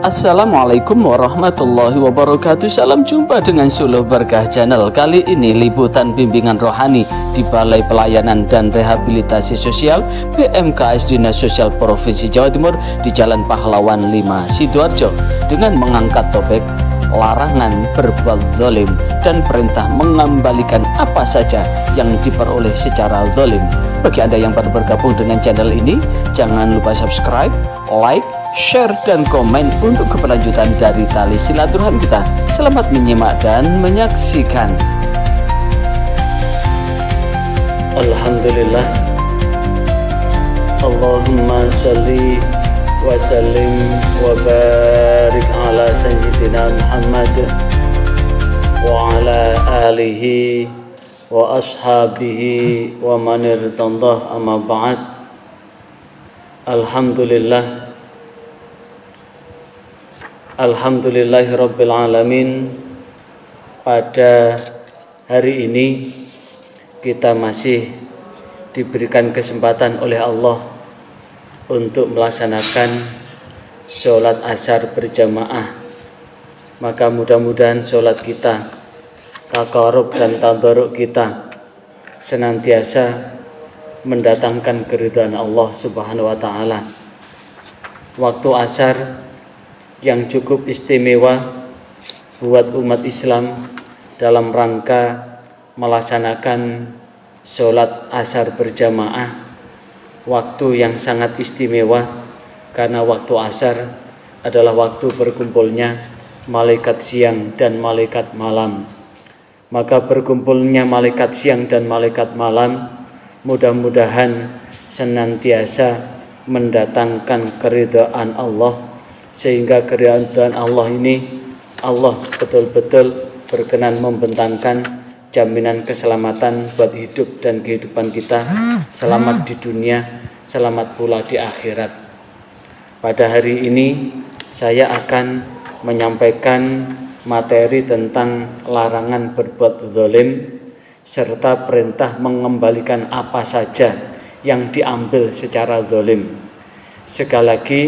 Assalamualaikum warahmatullahi wabarakatuh. Salam jumpa dengan Suluh Berkah Channel. Kali ini liputan bimbingan rohani di Balai Pelayanan dan Rehabilitasi Sosial BMKS Dinas Sosial Provinsi Jawa Timur di Jalan Pahlawan 5 Sidoarjo dengan mengangkat topik larangan berbuat zalim dan perintah mengembalikan apa saja yang diperoleh secara zalim. Bagi Anda yang baru bergabung dengan channel ini, jangan lupa subscribe, like, share, dan komen untuk keberlanjutan dari tali silaturahmi kita. Selamat menyimak dan menyaksikan. Alhamdulillah, Allahumma sholli wa sallim wa barik ala sayyidina Muhammad wa ala alihi wa ashabihi wa man irtadah, amma ba'd. Alhamdulillah, alhamdulillahi rabbil alamin. Pada hari ini kita masih diberikan kesempatan oleh Allah untuk melaksanakan sholat asar berjamaah. Maka mudah-mudahan sholat kita, takarub dan tadarruk kita senantiasa mendatangkan keridhaan Allah Subhanahu wa ta'ala. Waktu asar yang cukup istimewa buat umat Islam dalam rangka melaksanakan sholat asar berjamaah. Waktu yang sangat istimewa karena waktu asar adalah waktu berkumpulnya malaikat siang dan malaikat malam. Maka berkumpulnya malaikat siang dan malaikat malam mudah-mudahan senantiasa mendatangkan keridhaan Allah, sehingga keridhaan Allah ini Allah betul-betul berkenan membentangkan jaminan keselamatan buat hidup dan kehidupan kita, selamat di dunia, selamat pula di akhirat. Pada hari ini saya akan menyampaikan materi tentang larangan berbuat zalim serta perintah mengembalikan apa saja yang diambil secara zalim. Sekali lagi,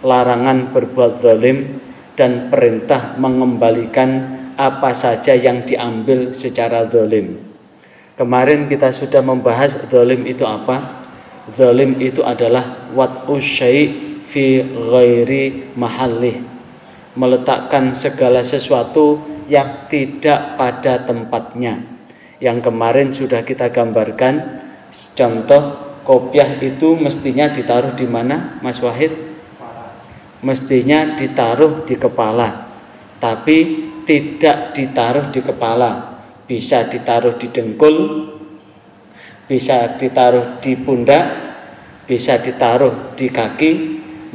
larangan berbuat zalim dan perintah mengembalikan apa saja yang diambil secara zalim. Kemarin kita sudah membahas zalim itu apa. Zalim itu adalah wat'u syai' fi ghairi mahallih, meletakkan segala sesuatu yang tidak pada tempatnya. Yang kemarin sudah kita gambarkan, contoh kopiah itu mestinya ditaruh di mana, Mas Wahid? Mestinya ditaruh di kepala, tapi tidak ditaruh di kepala. Bisa ditaruh di dengkul, bisa ditaruh di pundak, bisa ditaruh di kaki.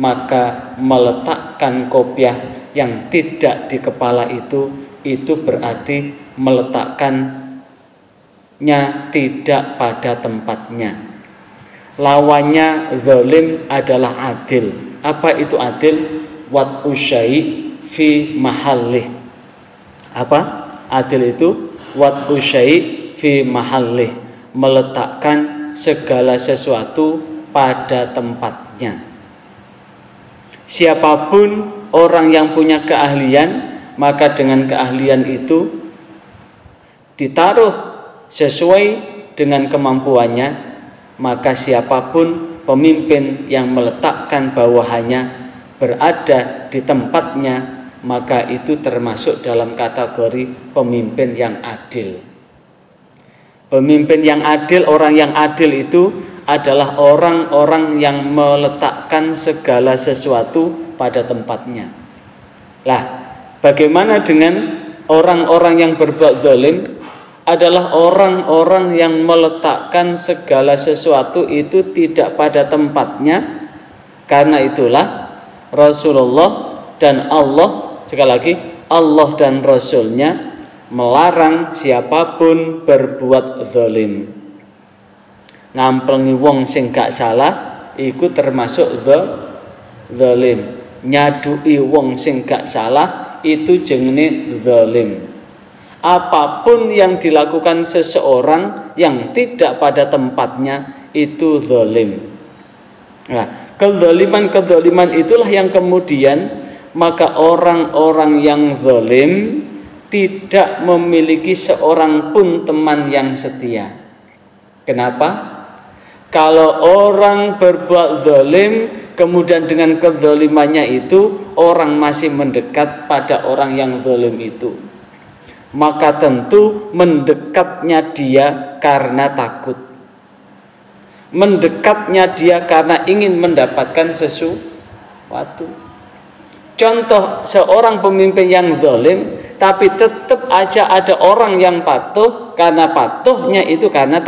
Maka meletakkan kopiah yang tidak di kepala itu berarti meletakkannya tidak pada tempatnya. Lawannya zalim adalah adil. Apa itu adil? Wat'u syai' fi mahallih. Apa? Adil itu wat'u syai' fi mahallih, meletakkan segala sesuatu pada tempatnya. Siapapun orang yang punya keahlian, maka dengan keahlian itu ditaruh sesuai dengan kemampuannya. Maka siapapun pemimpin yang meletakkan bawahannya berada di tempatnya, maka itu termasuk dalam kategori pemimpin yang adil. Pemimpin yang adil, orang yang adil itu adalah orang-orang yang meletakkan segala sesuatu pada tempatnya. Lah, bagaimana dengan orang-orang yang berbuat zalim? Adalah orang-orang yang meletakkan segala sesuatu itu tidak pada tempatnya. Karena itulah Rasulullah dan Allah, sekali lagi, Allah dan Rasulnya melarang siapapun berbuat zalim. Ngamplengi wong sing gak salah iku termasuk zalim. Nyadui wong sing gak salah itu jenenge zalim. Apapun yang dilakukan seseorang yang tidak pada tempatnya itu zalim. Nah, kezaliman itulah yang kemudian maka orang-orang yang zalim tidak memiliki seorang pun teman yang setia. Kenapa? Kalau orang berbuat zalim, kemudian dengan kezalimannya itu orang masih mendekat pada orang yang zalim itu, maka tentu mendekatnya dia karena takut, mendekatnya dia karena ingin mendapatkan sesuatu. Contoh, seorang pemimpin yang zalim tapi tetap aja ada orang yang patuh, karena patuhnya itu karena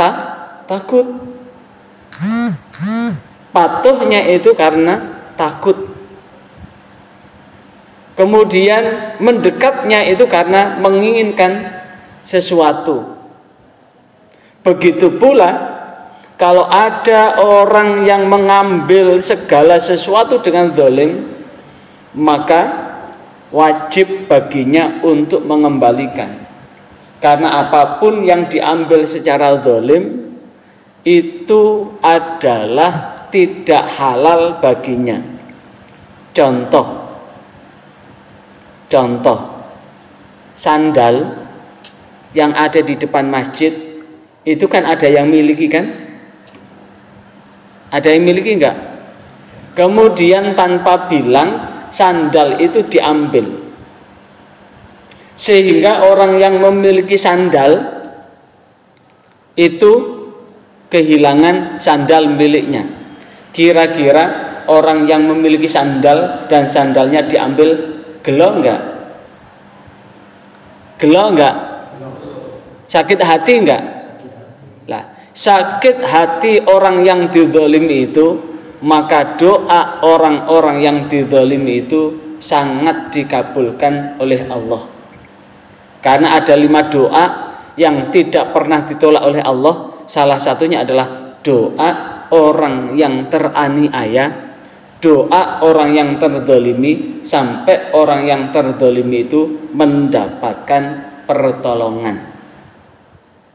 takut. Patuhnya itu karena takut. Kemudian mendekatnya itu karena menginginkan sesuatu. Begitu pula kalau ada orang yang mengambil segala sesuatu dengan zalim, maka wajib baginya untuk mengembalikan. Karena apapun yang diambil secara zalim itu adalah tidak halal baginya. Contoh, sandal yang ada di depan masjid itu kan ada yang miliki kan? Ada yang miliki enggak? Kemudian tanpa bilang sandal itu diambil, sehingga orang yang memiliki sandal itu kehilangan sandal miliknya. Kira-kira orang yang memiliki sandal dan sandalnya diambil, gelo enggak? Gelo enggak? Sakit hati enggak? Lah, sakit hati orang yang dizalimi itu, maka doa orang-orang yang dizalimi itu sangat dikabulkan oleh Allah. Karena ada 5 doa yang tidak pernah ditolak oleh Allah. Salah satunya adalah doa orang yang teraniaya, doa orang yang terzalimi, sampai orang yang terzalimi itu mendapatkan pertolongan.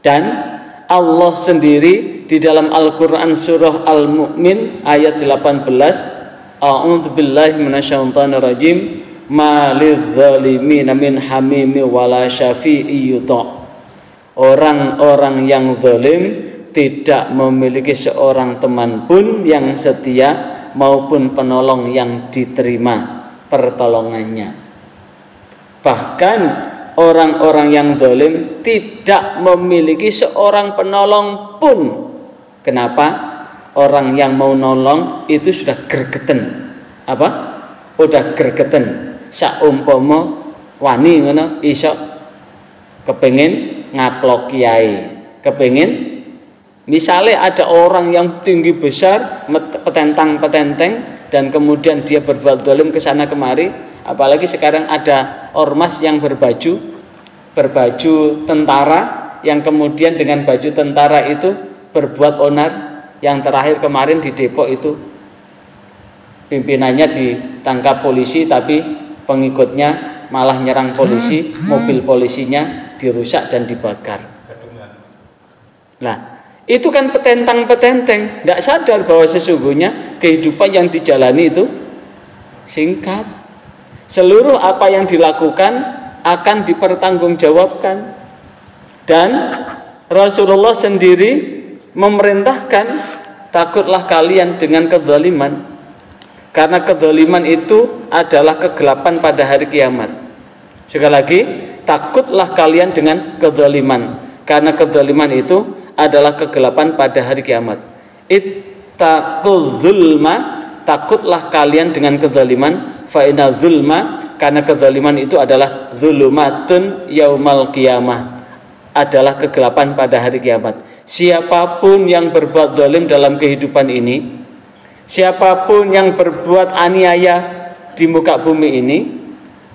Dan Allah sendiri di dalam Al-Quran surah Al-Mu'min ayat 18, A'udzubillahi minasyaitonirrajim, ma lidzalimina min hamimi wala syafi'i yuta'. Orang-orang yang zalim tidak memiliki seorang teman pun yang setia maupun penolong yang diterima pertolongannya. Bahkan orang-orang yang zalim tidak memiliki seorang penolong pun. Kenapa? Orang yang mau nolong itu sudah gregeten. Apa? Udah gregeten. Saumpama wani ngono iso kepengin ngaplok kiai, kepengin misalnya ada orang yang tinggi besar petentang-petenteng dan kemudian dia berbuat zalim ke sana kemari, apalagi sekarang ada ormas yang berbaju tentara, yang kemudian dengan baju tentara itu berbuat onar. Yang terakhir kemarin di Depok itu pimpinannya ditangkap polisi, tapi pengikutnya malah nyerang polisi, mobil polisinya dirusak dan dibakar. Nah, itu kan petentang-petenteng, tidak sadar bahwa sesungguhnya kehidupan yang dijalani itu singkat. Seluruh apa yang dilakukan akan dipertanggungjawabkan. Dan Rasulullah sendiri memerintahkan, takutlah kalian dengan kezaliman, karena kezaliman itu adalah kegelapan pada hari kiamat. Sekali lagi, takutlah kalian dengan kezaliman, karena kezaliman itu adalah kegelapan pada hari kiamat. Ittaqul zulma, takutlah kalian dengan kezaliman, fa inna zulma, karena kezaliman itu adalah zulumatun yaumal qiyamah, adalah kegelapan pada hari kiamat. Siapapun yang berbuat zalim dalam kehidupan ini, siapapun yang berbuat aniaya di muka bumi ini,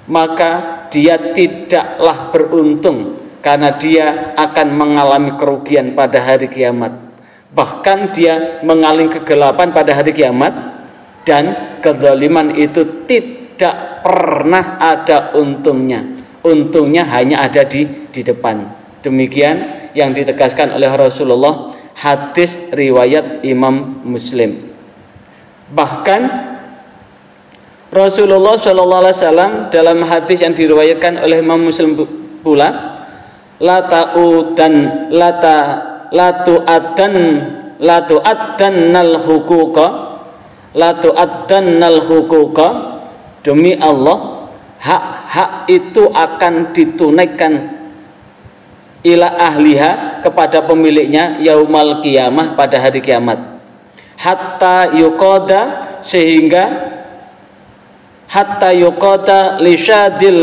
maka dia tidaklah beruntung, karena dia akan mengalami kerugian pada hari kiamat. Bahkan dia mengalami kegelapan pada hari kiamat, dan kezaliman itu tidak pernah ada untungnya. Untungnya hanya ada di depan. Demikian yang ditegaskan oleh Rasulullah, hadis riwayat Imam Muslim. Bahkan Rasulullah Shallallahu Alaihi Wasallam dalam hadis yang diriwayatkan oleh Imam Muslim pula, la tu'addannal huquqa, demi Allah hak-hak itu akan ditunaikan ila ahliha, kepada pemiliknya, yaumal qiyamah, pada hari kiamat, hatta yuqada, sehingga hatta yuqada lisyadil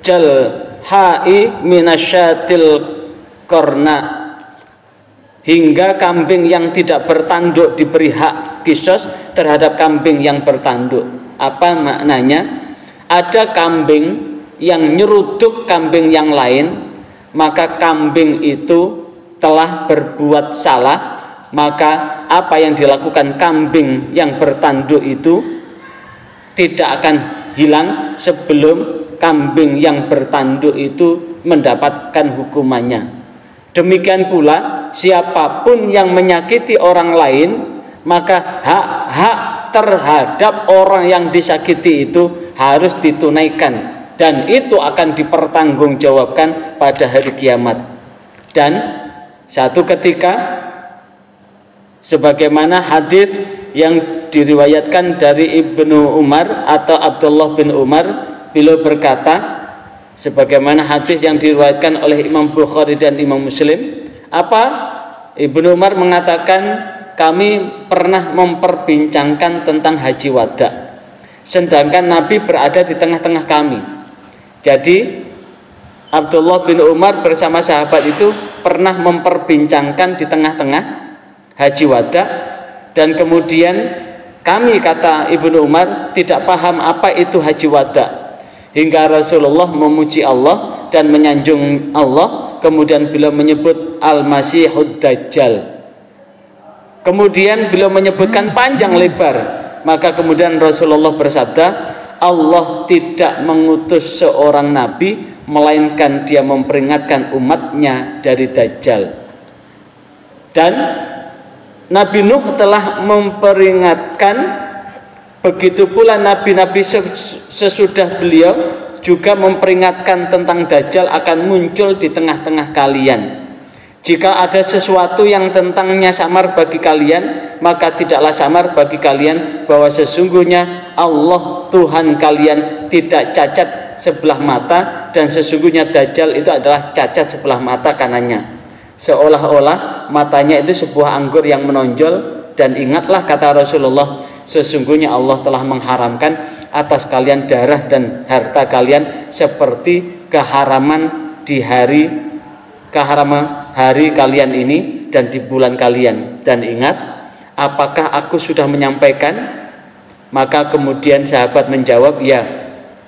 jalha'i minasyatil korna, hingga kambing yang tidak bertanduk diberi hak kisos terhadap kambing yang bertanduk. Apa maknanya? Ada kambing yang nyeruduk kambing yang lain, maka kambing itu telah berbuat salah, maka apa yang dilakukan kambing yang bertanduk itu tidak akan hilang sebelum kambing yang bertanduk itu mendapatkan hukumannya. Demikian pula siapapun yang menyakiti orang lain, maka hak-hak terhadap orang yang disakiti itu harus ditunaikan, dan itu akan dipertanggungjawabkan pada hari kiamat. Dan satu ketika, sebagaimana hadis yang diriwayatkan dari Ibnu Umar atau Abdullah bin Umar, beliau berkata, sebagaimana hadis yang diriwayatkan oleh Imam Bukhari dan Imam Muslim, apa? Ibnu Umar mengatakan, kami pernah memperbincangkan tentang haji wada, sedangkan Nabi berada di tengah-tengah kami. Jadi Abdullah bin Umar bersama sahabat itu pernah memperbincangkan di tengah-tengah haji wada, dan kemudian kami, kata Ibnu Umar, tidak paham apa itu haji wada, hingga Rasulullah memuji Allah dan menyanjung Allah. Kemudian beliau menyebut Al-Masihud Dajjal. Kemudian beliau menyebutkan panjang lebar. Maka kemudian Rasulullah bersabda, Allah tidak mengutus seorang nabi melainkan dia memperingatkan umatnya dari Dajjal. Dan Nabi Nuh telah memperingatkan, begitu pula nabi-nabi sesudah beliau juga memperingatkan tentang Dajjal akan muncul di tengah-tengah kalian. Jika ada sesuatu yang tentangnya samar bagi kalian, maka tidaklah samar bagi kalian bahwa sesungguhnya Allah Tuhan kalian tidak cacat sebelah mata, dan sesungguhnya Dajjal itu adalah cacat sebelah mata kanannya, seolah-olah matanya itu sebuah anggur yang menonjol. Dan ingatlah, kata Rasulullah, sesungguhnya Allah telah mengharamkan atas kalian darah dan harta kalian seperti keharaman hari kalian ini dan di bulan kalian. Dan ingat, apakah aku sudah menyampaikan? Maka kemudian sahabat menjawab, ya.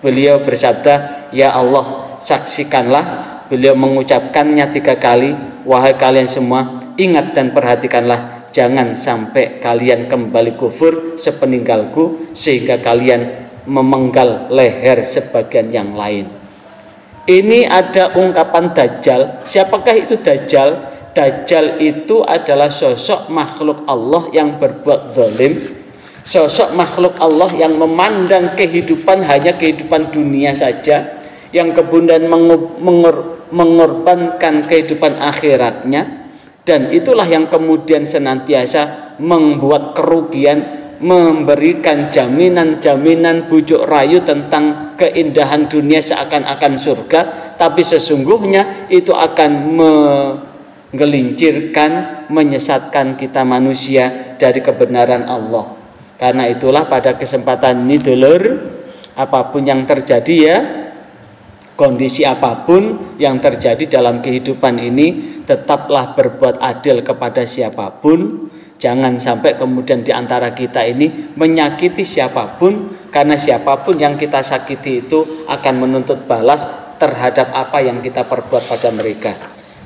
Beliau bersabda, ya Allah, saksikanlah. Beliau mengucapkannya 3 kali, wahai kalian semua, ingat dan perhatikanlah, jangan sampai kalian kembali kufur sepeninggalku sehingga kalian memenggal leher sebagian yang lain. Ini ada ungkapan Dajjal. Siapakah itu Dajjal? Dajjal itu adalah sosok makhluk Allah yang berbuat zalim, sosok makhluk Allah yang memandang kehidupan hanya kehidupan dunia saja, yang kemudian mengorbankan kehidupan akhiratnya. Dan itulah yang kemudian senantiasa membuat kerugian, memberikan jaminan-jaminan bujuk rayu tentang keindahan dunia seakan-akan surga, tapi sesungguhnya itu akan menggelincirkan, menyesatkan kita manusia dari kebenaran Allah. Karena itulah pada kesempatan ini dulur, apapun yang terjadi, ya, kondisi apapun yang terjadi dalam kehidupan ini, tetaplah berbuat adil kepada siapapun. Jangan sampai kemudian di antara kita ini menyakiti siapapun, karena siapapun yang kita sakiti itu akan menuntut balas terhadap apa yang kita perbuat pada mereka.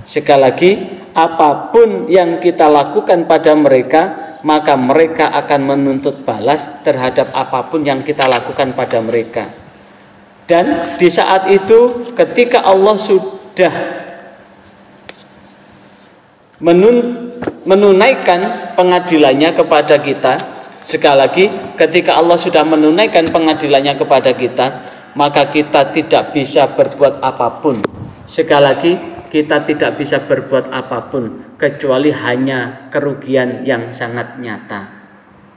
Sekali lagi, apapun yang kita lakukan pada mereka, maka mereka akan menuntut balas terhadap apapun yang kita lakukan pada mereka. Dan di saat itu, ketika Allah sudah menunaikan pengadilannya kepada kita, Sekali lagi, ketika Allah sudah menunaikan pengadilannya kepada kita, maka kita tidak bisa berbuat apapun. Sekali lagi, kita tidak bisa berbuat apapun kecuali hanya kerugian yang sangat nyata.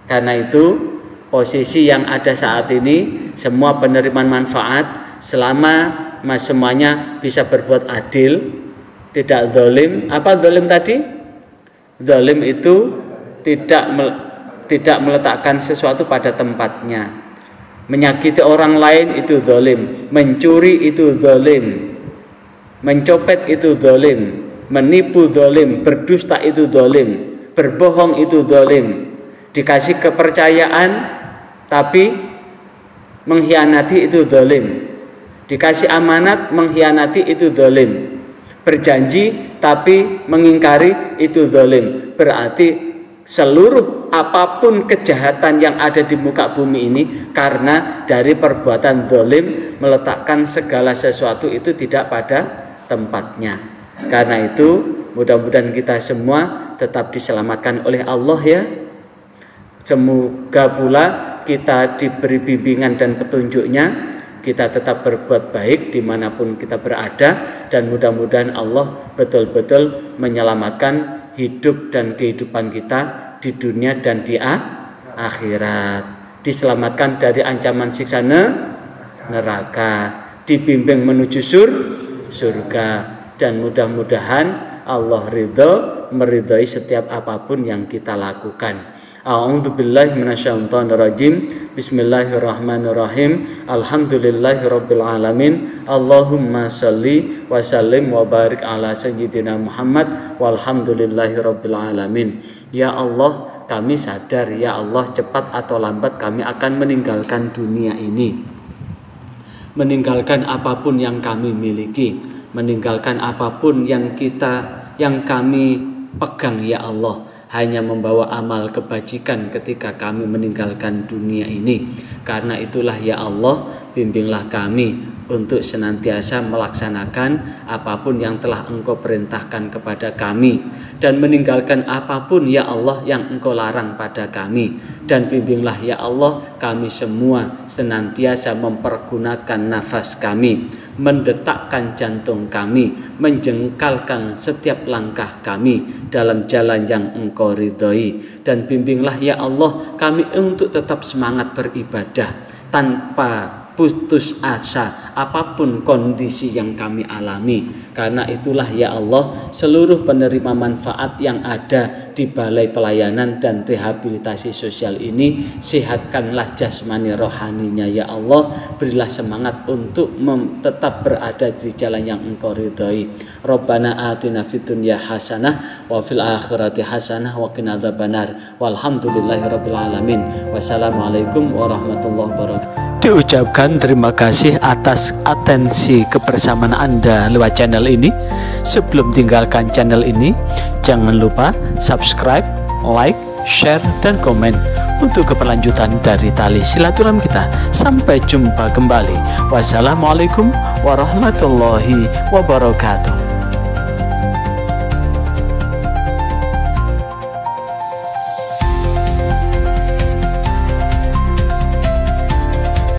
Karena itu, posisi yang ada saat ini, semua penerimaan manfaat, selama semuanya bisa berbuat adil, tidak zalim. Apa zalim tadi? Zalim itu tidak meletakkan sesuatu pada tempatnya. Menyakiti orang lain itu zalim, mencuri itu zalim, mencopet itu zalim, menipu zalim, berdusta itu zalim, berbohong itu zalim. Dikasih kepercayaan tapi mengkhianati itu zalim. Dikasih amanat mengkhianati itu zalim. Berjanji tapi mengingkari itu zalim. Berarti seluruh apapun kejahatan yang ada di muka bumi ini karena dari perbuatan zalim, meletakkan segala sesuatu itu tidak pada tempatnya. Karena itu mudah-mudahan kita semua tetap diselamatkan oleh Allah ya. Semoga pula kita diberi bimbingan dan petunjuknya, kita tetap berbuat baik dimanapun kita berada, dan mudah-mudahan Allah betul-betul menyelamatkan hidup dan kehidupan kita di dunia dan di akhirat. Diselamatkan dari ancaman siksa neraka, dibimbing menuju surga, dan mudah-mudahan Allah meridhai setiap apapun yang kita lakukan. A'udzubillahi minasyaitonirrajim. Bismillahirrahmanirrahim. Alhamdulillahirabbil alamin. Allahumma shalli wa sallim wa barik ala sayyidina Muhammad walhamdulillahirabbil alamin. Ya Allah, kami sadar ya Allah, cepat atau lambat kami akan meninggalkan dunia ini. Meninggalkan apapun yang kami miliki, meninggalkan apapun yang kami pegang ya Allah. Hanya membawa amal kebajikan ketika kami meninggalkan dunia ini. Karena itulah ya Allah, bimbinglah kami untuk senantiasa melaksanakan apapun yang telah Engkau perintahkan kepada kami, dan meninggalkan apapun ya Allah yang Engkau larang pada kami. Dan bimbinglah ya Allah kami semua senantiasa mempergunakan nafas kami, mendetakkan jantung kami, menjengkalkan setiap langkah kami dalam jalan yang Engkau ridhoi. Dan bimbinglah ya Allah kami untuk tetap semangat beribadah tanpa putus asa apapun kondisi yang kami alami. Karena itulah ya Allah, seluruh penerima manfaat yang ada di Balai Pelayanan dan Rehabilitasi Sosial ini, sehatkanlah jasmani rohaninya ya Allah. Berilah semangat untuk tetap berada di jalan yang Engkau ridhoi. Rabbana atina fid dunya hasanah wa fil akhirati hasanah wa qina adzabannar. Walhamdulillahirabbil alamin. Wassalamualaikum warahmatullahi wabarakatuh. Diucapkan terima kasih atas atensi kebersamaan Anda lewat channel ini. Sebelum tinggalkan channel ini, jangan lupa subscribe, like, share, dan komen untuk keberlanjutan dari tali silaturahmi kita. Sampai jumpa kembali. Wassalamualaikum warahmatullahi wabarakatuh.